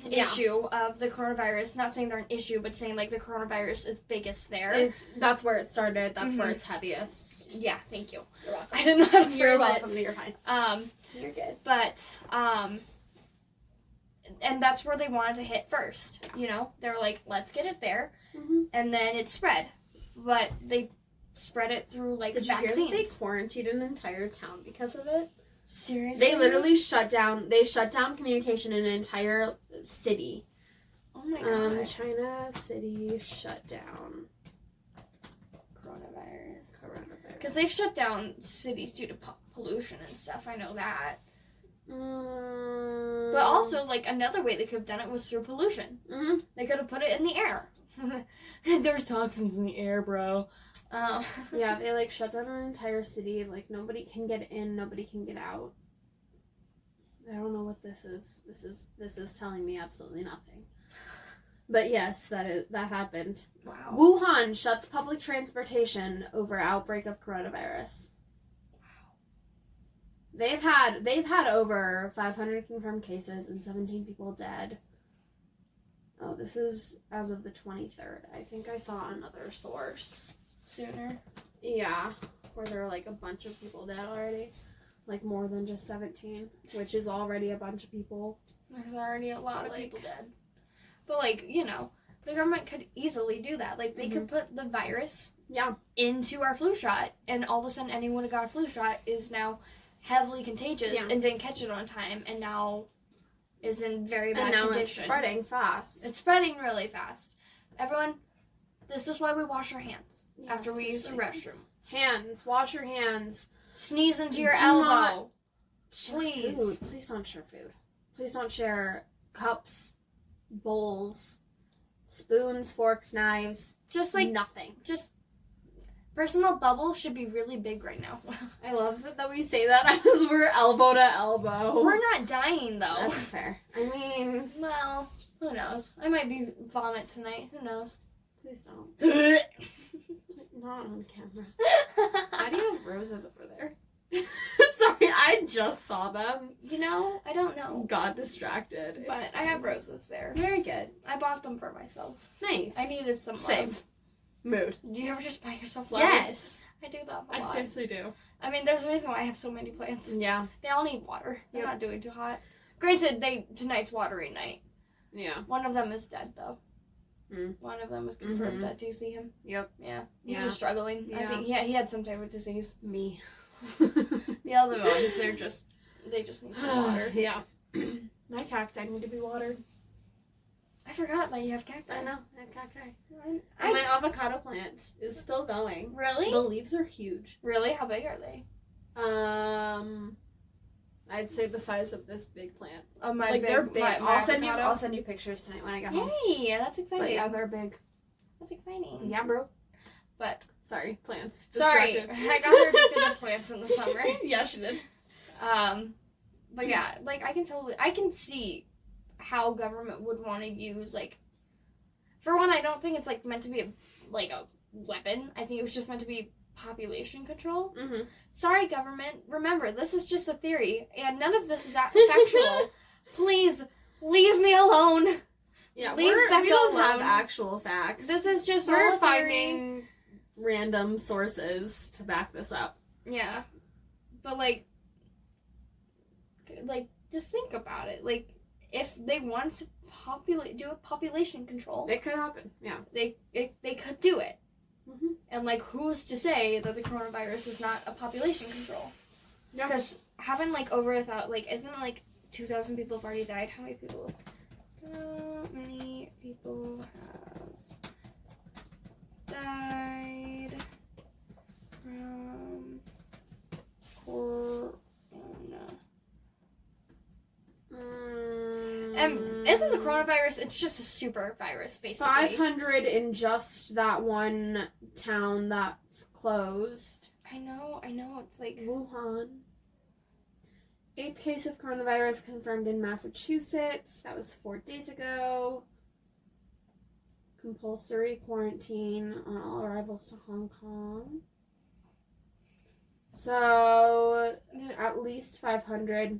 issue of the coronavirus. Not saying they're an issue, but saying like the coronavirus is biggest there. That's where it started. That's where it's heaviest. Yeah, thank you. You're welcome. I didn't know how to phrase You're it. welcome. You're fine. You're good. But and that's where they wanted to hit first. You know, they were like, let's get it there, and then it spread. But they spread it through like Did vaccines. you hear that they quarantined an entire town because of it? Seriously? They literally shut down communication in an entire city. Oh my god. China city shut down. Coronavirus. Coronavirus. Because they've shut down cities due to pollution and stuff. I know that. But also, like, another way they could have done it was through pollution. They could have put it in the air. There's toxins in the air, bro. Yeah, they like shut down an entire city. Like nobody can get in, nobody can get out. I don't know what this is. This is telling me absolutely nothing. But yes, that happened. Wow. Wuhan shuts public transportation over outbreak of coronavirus. Wow. They've had over 500 confirmed cases and 17 people dead. Oh, this is as of the 23rd. I think I saw another source. Sooner. Yeah, where there are like a bunch of people dead already. Like more than just 17, which is already a bunch of people. There's already a lot of people dead. But like, you know, the government could easily do that. Like they could put the virus into our flu shot, and all of a sudden anyone who got a flu shot is now heavily contagious and didn't catch it on time, and now is in very bad condition. It's spreading fast. It's spreading really fast. Everyone, this is why we wash our hands after we use the seriously. restroom. Hands. Wash your hands. Sneeze into your Do elbow. not share Please. food. Please don't share food. Please don't share cups, bowls, spoons, forks, knives. Just like nothing. Just personal bubble should be really big right now. I love that we say that as we're elbow to elbow. We're not dying though. That's fair. I mean, Well, who knows? I might be vomit tonight. Who knows? please don't. Not on camera. Why do you have roses over there? Sorry, I just saw them. You know, I don't know. Got distracted. But It's I have fine. roses there. Very good. I bought them for myself. Nice. I needed some Same. love. Mood. Do you ever just buy yourself flowers? Yes. I do that a I lot. seriously do. I mean, there's a reason why I have so many plants. Yeah. They all need water. They're Yep. not doing too hot. Granted, tonight's watering night. Yeah. One of them is dead, though. Mm. One of them was confirmed Mhm. dead. Do you see him? Yep. Yeah. He Yeah. was struggling. I Yeah. think he had some type of disease. Me. The other ones, they just need some water. Yeah. My cacti need to be watered. I forgot that you have cacti. I know. I have cacti. I And my avocado plant is still going. really? The leaves are huge. Really? How big are they? I'd say the size of this big plant. Oh, my Like they're big. my I'll send you pictures tonight when I get home. Yay! That's exciting. But yeah, they're big. That's exciting. Yeah, bro. But Sorry, plants. sorry, Distracted. I got her addicted to plants in the summer. Yeah, she did. But yeah, like I can see how government would want to use, like, for one, I don't think it's like meant to be a weapon. I think it was just meant to be population control. Mm-hmm. Sorry, government. Remember, this is just a theory, and none of this is factual. Please leave me alone. Yeah, Leave we Becca don't have alone. actual facts. This is just all We're a theory. finding random sources to back this up. Yeah, but like, just think about it. Like, if they want to do a population control, It could happen. Yeah. they could do it. Mhm. And like, who's to say that the coronavirus is not a population control? Yeah. Because having like over 1,000, like, isn't it like 2,000 people have already died? How many people? How many people have died from corona? And isn't the coronavirus? It's just a super virus, basically. 500 in just that one town that's closed. I know. It's like Wuhan. 8th case of coronavirus confirmed in Massachusetts. That was 4 days ago. Compulsory quarantine on all arrivals to Hong Kong. So, at least 500.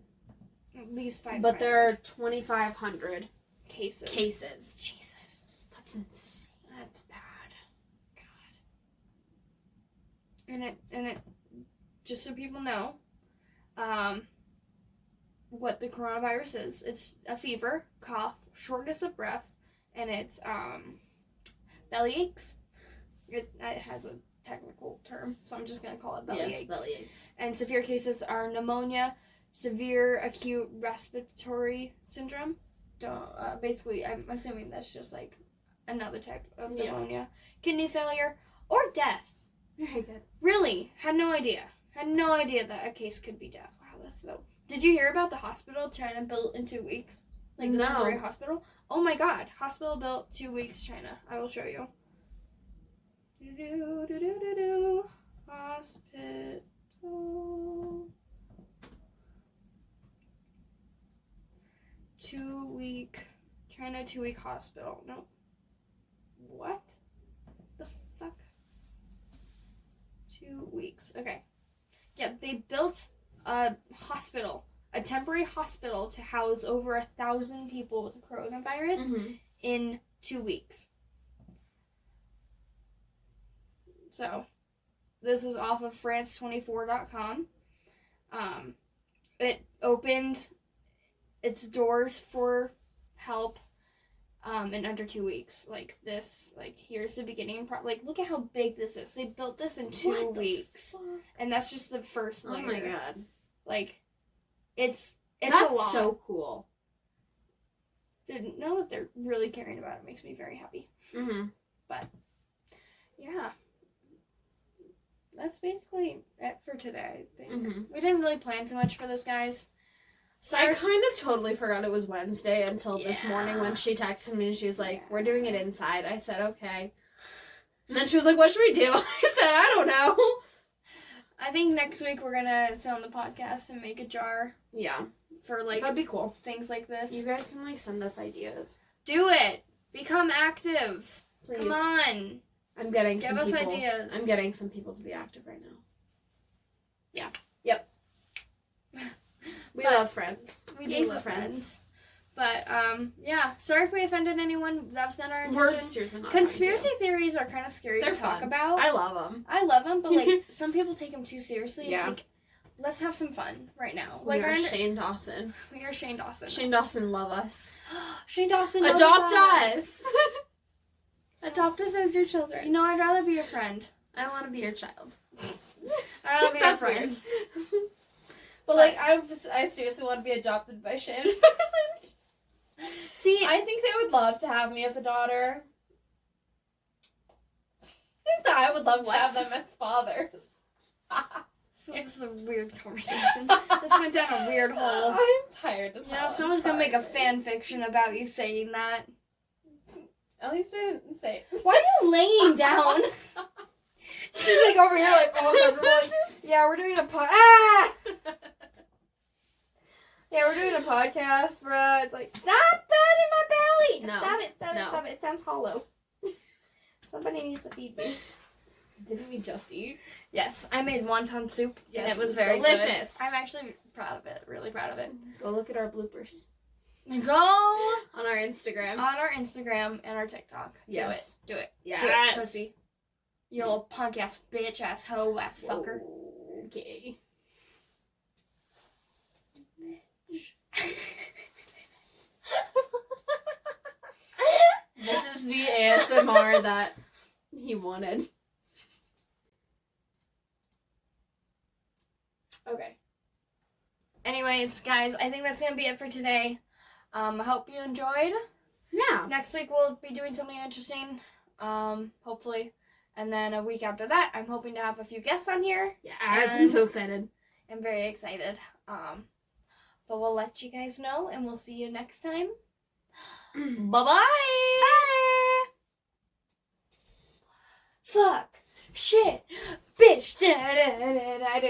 at least 5. But there are 2,500 cases. Jesus. That's insane. That's bad. God. And it just so people know, what the coronavirus is. It's a fever, cough, shortness of breath, and it's belly aches. It has a technical term, so I'm just gonna call it belly aches. Belly aches. And severe cases are pneumonia, severe acute respiratory syndrome. Basically, I'm assuming that's just like another type of pneumonia, kidney failure, or death. Very good. Really, had no idea that a case could be death. Wow, that's so. Did you hear about the hospital China built in 2 weeks? Like the No. temporary hospital? Oh my god, hospital built 2 weeks, China. I will show you. Hospital. 2 week. China 2 week hospital. No. What? The fuck? 2 weeks. Okay. Yeah, they built a hospital, a temporary hospital to house over 1,000 people with the coronavirus in 2 weeks. So, this is off of France24.com. It opened its doors for help in under 2 weeks. Like this, like here's the beginning. Like look at how big this is. They built this in 2 weeks, and that's just the first layer. Oh my god! Like, it's That's a lot. so cool. to know that they're really caring about it makes me very happy. Mm-hmm. But, yeah. That's basically it for today, I think. Mm-hmm. We didn't really plan too much for this, guys. So I kind of totally forgot it was Wednesday until this morning when she texted me and she was like, we're doing it inside. I said, okay. And then she was like, what should we do? I said, I don't know. I think next week we're going to sit on the podcast and make a jar. Yeah. For, like, that'd be cool. Things like this. You guys can, like, send us ideas. Do it. Become active. Please. Come on. I'm getting Give some us people. ideas. I'm getting some people to be active right now. Yeah. Yep. We love friends. We do love friends. But, yeah. Sorry if we offended anyone. That's not our intention. We're seriously not Conspiracy theories are kind of scary to talk about. I love them. I love them, but, like, some people take them too seriously. Yeah. It's like, let's have some fun right now. We Like, are Shane Dawson. We are Shane Dawson. Shane Dawson, love us. Shane Dawson, adopt us. Adopt us as your children. You know, I'd rather be a friend. I want to be your child. I'd rather be a friend. But, like, I seriously want to be adopted by Shane. See, I think they would love to have me as a daughter. I would love to have them as fathers. This is a weird conversation. This went down a weird hole. I'm tired as hell. You know, someone's gonna make a fan fiction about you saying that. At least I didn't say it. Why are you laying down? She's like over here, like all comfortable. Like, yeah, we're doing a Yeah, we're doing a podcast, bruh. It's like, stop that in my belly. No. Stop it. It sounds hollow. Somebody needs to feed me. Didn't we just eat? Yes, I made wonton soup, Yes, and it was it's very delicious. good. I'm actually proud of it. Really proud of it. Go look at our bloopers. Go on our Instagram. On our Instagram and our TikTok. Yes. Do it. Yes. Do it, pussy. You little punk ass bitch ass hoe ass fucker. Okay. This is the ASMR that he wanted. Okay. Anyways, guys, I think that's going to be it for today. I hope you enjoyed. Yeah. Next week we'll be doing something interesting, hopefully. And then a week after that, I'm hoping to have a few guests on here. Yeah, I'm so excited. I'm very excited. But we'll let you guys know, and we'll see you next time. Bye-bye. Bye. Fuck. Shit. Bitch. Da, da, da, da, da.